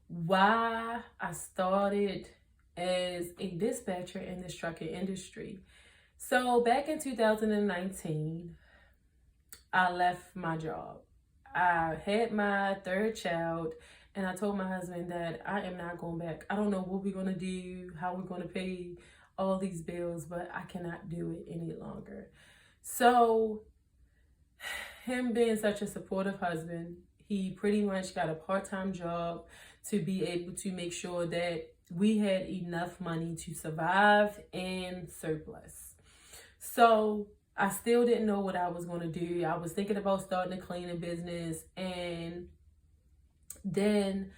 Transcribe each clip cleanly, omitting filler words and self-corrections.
why I started as a dispatcher in this trucking industry. So back in 2019, I left my job. I had my third child, and I told my husband that I am not going back. I don't know what we're going to do, how we're going to pay all these bills, but I cannot do it any longer. So, him being such a supportive husband, he pretty much got a part-time job to be able to make sure that we had enough money to survive and surplus. So I still didn't know what I was going to do. I was thinking about starting a cleaning business, and then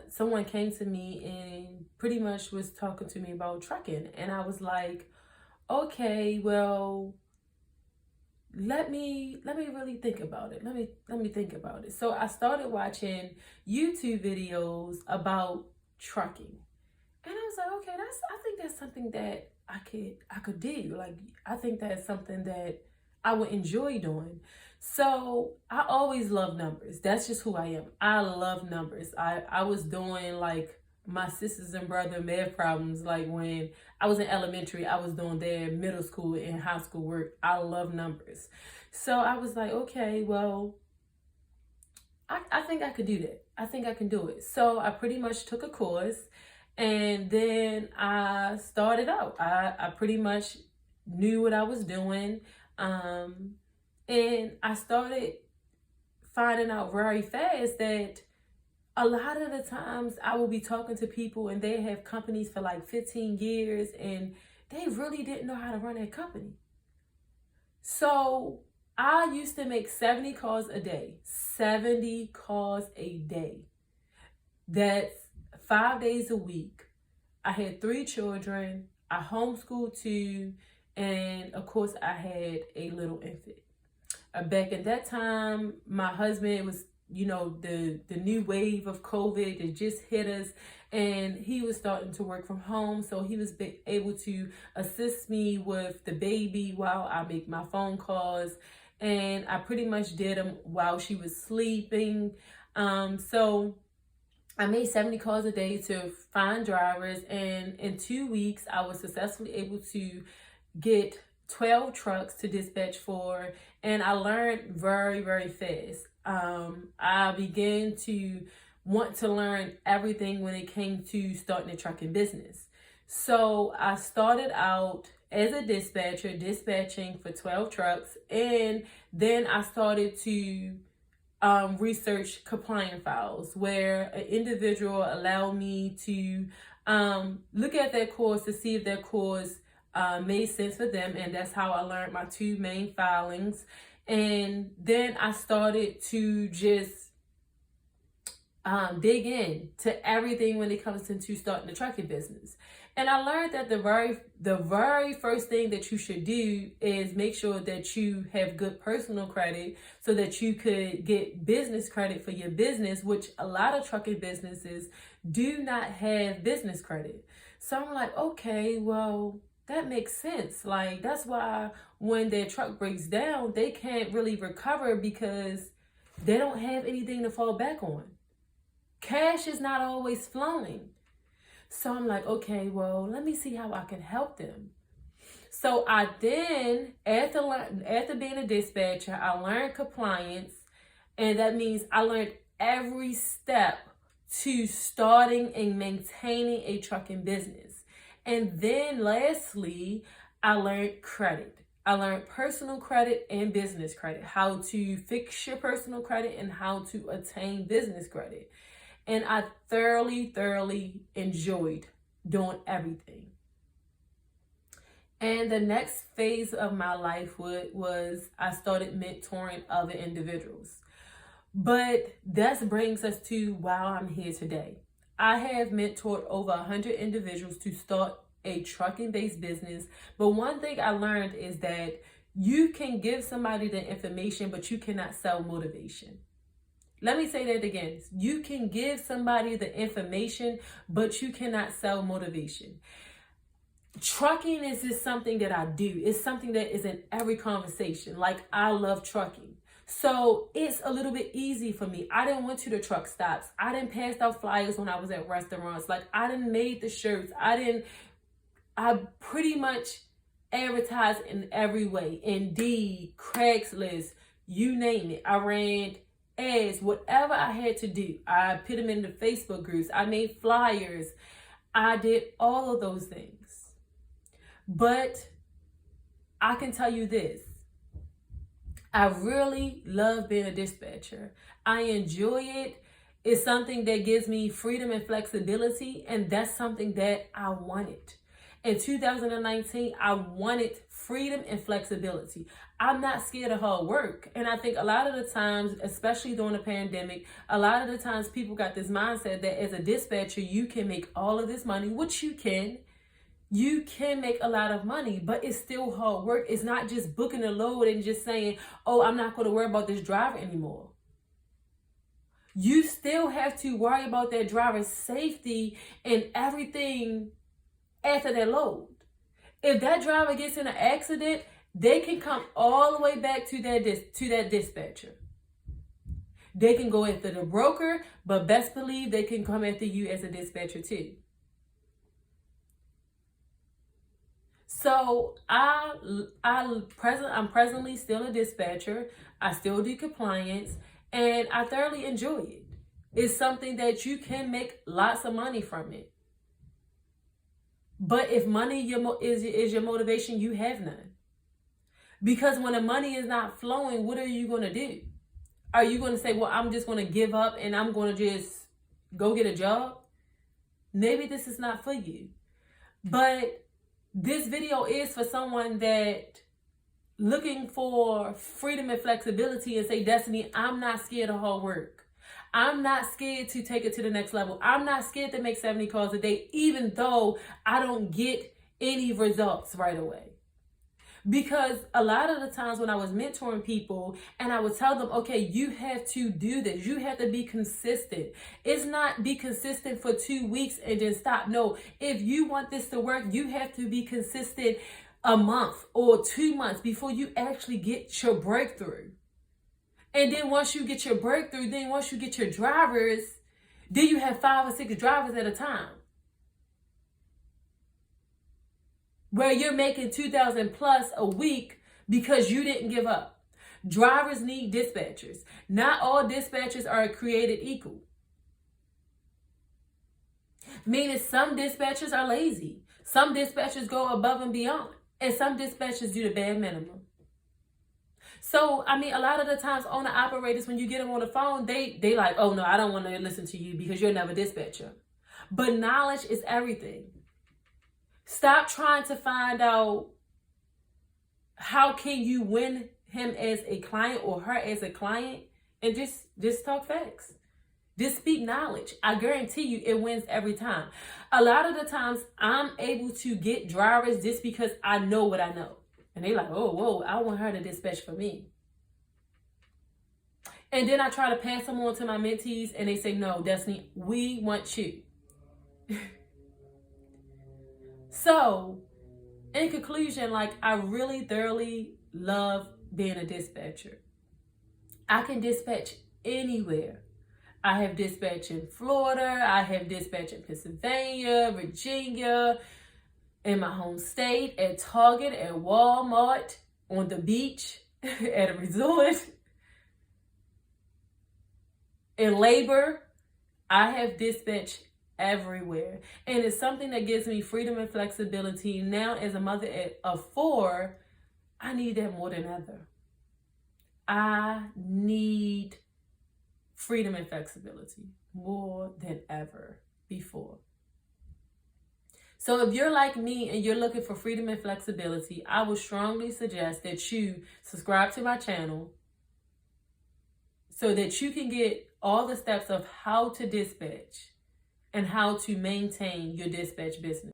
someone came to me and pretty much was talking to me about trucking, and I was like, okay, well, let me really think about it. Let me think about it. So I started watching YouTube videos about trucking. And I was like, okay, I think that's something that I could do. Like, I think that's something that I would enjoy doing. So I always love numbers. That's just who I am. I love numbers. I was doing like my sisters and brother math problems like when I was in elementary. I was doing their middle school and high school work. I love numbers. So I was like, okay, well, I think I could do that. I think I can do it. So I pretty much took a course, and then I started out. I pretty much knew what I was doing. Um, and I started finding out very fast that a lot of the times I will be talking to people and they have companies for like 15 years and they really didn't know how to run their company. So I used to make 70 calls a day. 70 calls a day. That's 5 days a week. I had 3 children. I homeschooled 2. And of course, I had a little infant. Back at that time, my husband was, the new wave of COVID that just hit us, and he was starting to work from home. So he was able to assist me with the baby while I make my phone calls. And I pretty much did them while she was sleeping. So I made 70 calls a day to find drivers, and in 2 weeks, I was successfully able to get 12 trucks to dispatch for, and I learned very, very fast. I began to want to learn everything when it came to starting a trucking business. So I started out as a dispatcher, dispatching for 12 trucks, and then I started to research compliance files where an individual allowed me to look at their course to see if their course made sense for them. And that's how I learned my 2 main filings. And then I started to just dig in to everything when it comes into starting a trucking business. And I learned that the very first thing that you should do is make sure that you have good personal credit so that you could get business credit for your business, which a lot of trucking businesses do not have business credit. So I'm like, okay, well, that makes sense. Like, that's why when their truck breaks down, they can't really recover because they don't have anything to fall back on. Cash is not always flowing. So I'm like, okay, well, let me see how I can help them. So I then, after being a dispatcher, I learned compliance, and that means I learned every step to starting and maintaining a trucking business. And then lastly, I learned credit. I learned personal credit and business credit, how to fix your personal credit and how to attain business credit. And I thoroughly enjoyed doing everything. And the next phase of my life was I started mentoring other individuals. But that brings us to why I'm here today. I have mentored over 100 individuals to start a trucking-based business. But one thing I learned is that you can give somebody the information, but you cannot sell motivation. Let me say that again. You can give somebody the information, but you cannot sell motivation. Trucking is just something that I do. It's something that is in every conversation. Like, I love trucking. So it's a little bit easy for me. I didn't went to the truck stops. I didn't pass out flyers when I was at restaurants. Like, I didn't made the shirts. I pretty much advertised in every way. Indeed, Craigslist, you name it. I ran ads, whatever I had to do. I put them in the Facebook groups. I made flyers. I did all of those things. But I can tell you this. I really love being a dispatcher. I enjoy it. It's something that gives me freedom and flexibility, and that's something that I wanted. In 2019, I wanted freedom and flexibility. I'm not scared of hard work. And I think a lot of the times, especially during the pandemic, a lot of the times people got this mindset that as a dispatcher, you can make all of this money, which you can. You can make a lot of money, but it's still hard work. It's not just booking a load and just saying, oh, I'm not going to worry about this driver anymore. You still have to worry about that driver's safety and everything after that load. If that driver gets in an accident, they can come all the way back to that dispatcher. They can go after the broker, but best believe they can come after you as a dispatcher too. So I'm presently still a dispatcher. I still do compliance, and I thoroughly enjoy it. It's something that you can make lots of money from it. But if money is your motivation, you have none. Because when the money is not flowing, what are you going to do? Are you going to say, well, I'm just going to give up and I'm going to just go get a job? Maybe this is not for you. But this video is for someone that looking for freedom and flexibility and say, Destiny, I'm not scared of hard work. I'm not scared to take it to the next level. I'm not scared to make 70 calls a day, even though I don't get any results right away. Because a lot of the times when I was mentoring people and I would tell them, okay, you have to do this. You have to be consistent. It's not be consistent for 2 weeks and then stop. No, if you want this to work, you have to be consistent a month or 2 months before you actually get your breakthrough. And then once you get your breakthrough, then once you get your drivers, then you have 5 or 6 drivers at a time. Where you're making 2,000 plus a week because you didn't give up. Drivers need dispatchers. Not all dispatchers are created equal. Meaning some dispatchers are lazy. Some dispatchers go above and beyond. And some dispatchers do the bare minimum. So, I mean, a lot of the times owner operators, when you get them on the phone, they like, oh no, I don't want to listen to you because you're never a dispatcher. But knowledge is everything. Stop trying to find out how can you win him as a client or her as a client, and just talk facts. Just speak knowledge. I guarantee you it wins every time. A lot of the times I'm able to get drivers just because I know what I know. And they like, oh, whoa, I want her to dispatch for me. And then I try to pass them on to my mentees and they say, no, Destiny, we want you. So, in conclusion, like, I really thoroughly love being a dispatcher. I can dispatch anywhere. I have dispatched in Florida. I have dispatched in Pennsylvania, Virginia, in my home state, at Target, at Walmart, on the beach, at a resort, in labor. I have dispatched everywhere. And it's something that gives me freedom and flexibility. Now, as a mother of 4, I need that more than ever. I need freedom and flexibility more than ever before. So if you're like me and you're looking for freedom and flexibility, I would strongly suggest that you subscribe to my channel so that you can get all the steps of how to dispatch and how to maintain your dispatch business.